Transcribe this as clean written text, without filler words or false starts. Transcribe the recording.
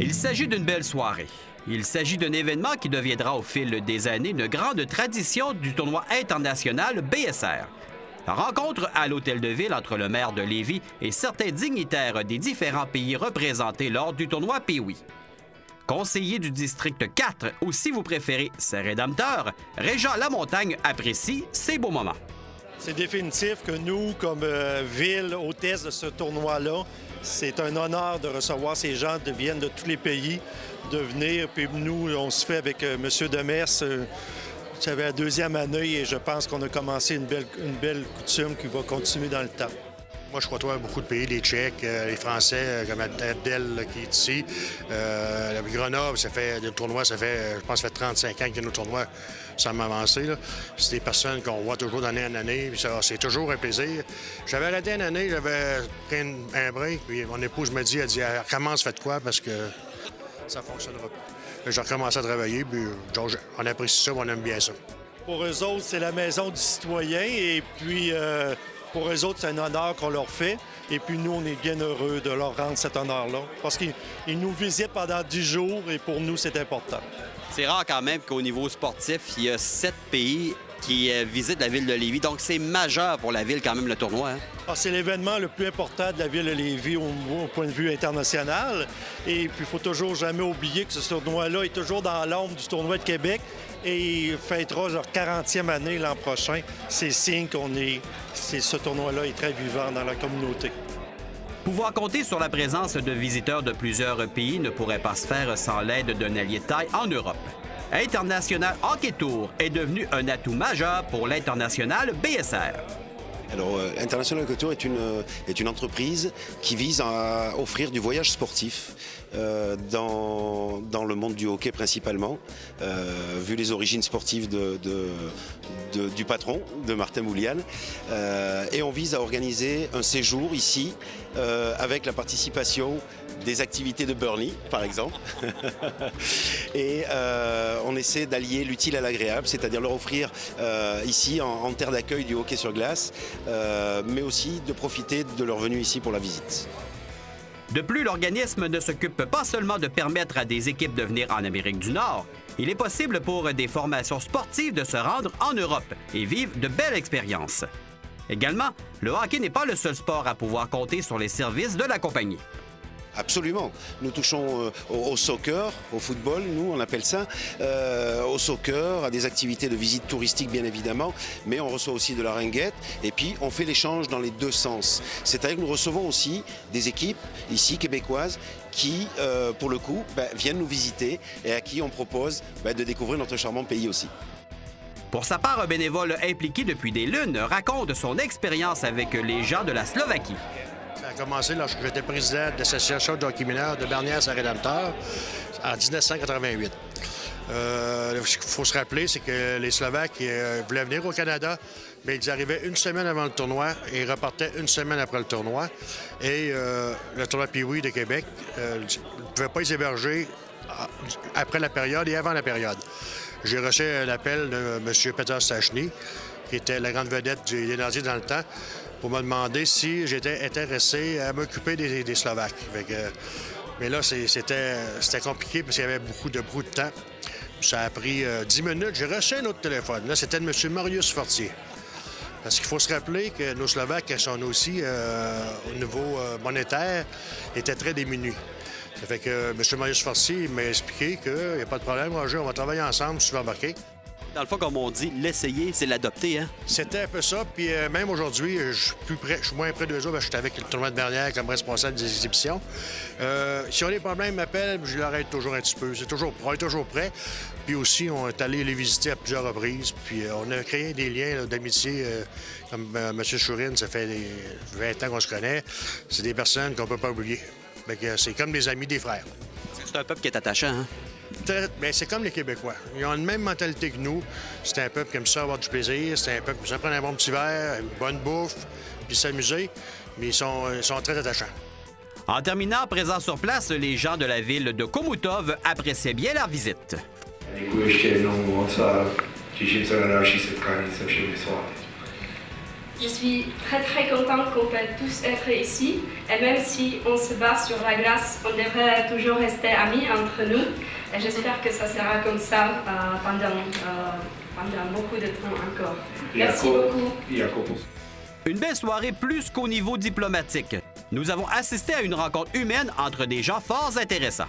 Il s'agit d'une belle soirée. Il s'agit d'un événement qui deviendra au fil des années une grande tradition du tournoi international BSR. Rencontre à l'Hôtel de Ville entre le maire de Lévis et certains dignitaires des différents pays représentés lors du tournoi Pee-Wee. Conseiller du district 4, ou si vous préférez, ses rédempteurs, Régent Lamontagne apprécie ces beaux moments. C'est définitif que nous, comme ville hôtesse de ce tournoi-là, c'est un honneur de recevoir ces gens qui viennent de tous les pays, de venir. Puis nous, on se fait avec M. Demers. Ça fait la deuxième année et je pense qu'on a commencé une belle coutume qui va continuer dans le temps. Moi, je côtoie beaucoup de pays, les Tchèques, les Français, comme Abdel qui est ici. La Grenoble, le tournoi, ça fait, je pense, ça fait 35 ans qu'il y a nos tournois sans m'avancer. C'est des personnes qu'on voit toujours d'année en année, puis c'est toujours un plaisir. J'avais arrêté une année, j'avais pris un break, puis mon épouse me dit, elle dit, recommence, faites quoi, parce que ça fonctionnera pas. J'ai recommencé à travailler, puis on apprécie ça, on aime bien ça. Pour eux autres, c'est la maison du citoyen, et puis pour eux autres, c'est un honneur qu'on leur fait. Et puis nous, on est bien heureux de leur rendre cet honneur-là, parce qu'ils nous visitent pendant 10 jours, et pour nous, c'est important. C'est rare quand même qu'au niveau sportif, il y a 7 pays qui visitent la ville de Lévis. Donc, c'est majeur pour la ville quand même, le tournoi. Hein? C'est l'événement le plus important de la ville de Lévis au point de vue international. Et puis, il ne faut toujours jamais oublier que ce tournoi-là est toujours dans l'ombre du tournoi de Québec et il fêtera leur 40e année l'an prochain. C'est signe ce tournoi-là est très vivant dans la communauté. Pouvoir compter sur la présence de visiteurs de plusieurs pays ne pourrait pas se faire sans l'aide d'un allié de taille en Europe. International Hockey Tour est devenu un atout majeur pour l'international BSR. Alors, International Hockey Tour est une entreprise qui vise à offrir du voyage sportif dans le monde du hockey principalement, vu les origines sportives du patron, de Martin Moulian. Et on vise à organiser un séjour ici avec la participation des activités de Bernie, par exemple. Et on essaie d'allier l'utile à l'agréable, c'est-à-dire leur offrir ici, en terre d'accueil du hockey sur glace, mais aussi de profiter de leur venue ici pour la visite. De plus, l'organisme ne s'occupe pas seulement de permettre à des équipes de venir en Amérique du Nord. Il est possible pour des formations sportives de se rendre en Europe et vivre de belles expériences. Également, le hockey n'est pas le seul sport à pouvoir compter sur les services de la compagnie. Absolument. Nous touchons au soccer, au football, nous on appelle ça, au soccer, à des activités de visite touristique bien évidemment, mais on reçoit aussi de la ringuette et puis on fait l'échange dans les deux sens. C'est-à-dire que nous recevons aussi des équipes ici québécoises qui, pour le coup, viennent nous visiter et à qui on propose de découvrir notre charmant pays aussi. Pour sa part, un bénévole impliqué depuis des lunes raconte son expérience avec les gens de la Slovaquie. Ça a commencé lorsque j'étais président de l'association de hockey mineur de Bernières-Saint-Rédempteur en 1988. Ce qu'il faut se rappeler, c'est que les Slovaques voulaient venir au Canada, mais ils arrivaient une semaine avant le tournoi et ils repartaient une semaine après le tournoi. Et le tournoi Pee-Wee de Québec ne pouvait pas les héberger après la période et avant la période. J'ai reçu un appel de M. Peter Stachny, qui était la grande vedette du Lénardier dans le temps, pour me demander si j'étais intéressé à m'occuper des Slovaques. Mais là, c'était compliqué parce qu'il y avait beaucoup de temps. Ça a pris 10 minutes. J'ai reçu un autre téléphone. Là, c'était de M. Marius Fortier. Parce qu'il faut se rappeler que nos Slovaques, qui sont aussi au niveau monétaire, étaient très démunis. Ça fait que M. Marius Fortier m'a expliqué qu'il n'y a pas de problème, Roger, on va travailler ensemble si tu veux embarquer. Dans le fond, comme on dit, l'essayer, c'est l'adopter, hein? C'était un peu ça, puis même aujourd'hui, je suis moins près d'eux autres, parce que j'étais avec le tournoi de Bernières comme responsable des exhibitions. Si on a des problèmes, ils m'appellent, je leur aide toujours un petit peu. On est toujours prêt. Puis aussi, on est allé les visiter à plusieurs reprises, puis on a créé des liens d'amitié, comme M. Chourine, ça fait 20 ans qu'on se connaît. C'est des personnes qu'on ne peut pas oublier. C'est comme des amis, des frères. C'est un peuple qui est attachant, hein? Bien, c'est comme les Québécois. Ils ont la même mentalité que nous. C'est un peuple qui aime ça avoir du plaisir. C'est un peuple qui aime ça prendre un bon petit verre, une bonne bouffe, puis s'amuser. Mais ils sont très attachants. En terminant, présent sur place, les gens de la ville de Chomutov appréciaient bien leur visite. Je suis très contente qu'on peut tous être ici. Et même si on se bat sur la glace, on devrait toujours rester amis entre nous. Et j'espère que ça sera comme ça pendant beaucoup de temps encore. Merci beaucoup. Une belle soirée plus qu'au niveau diplomatique. Nous avons assisté à une rencontre humaine entre des gens fort intéressants.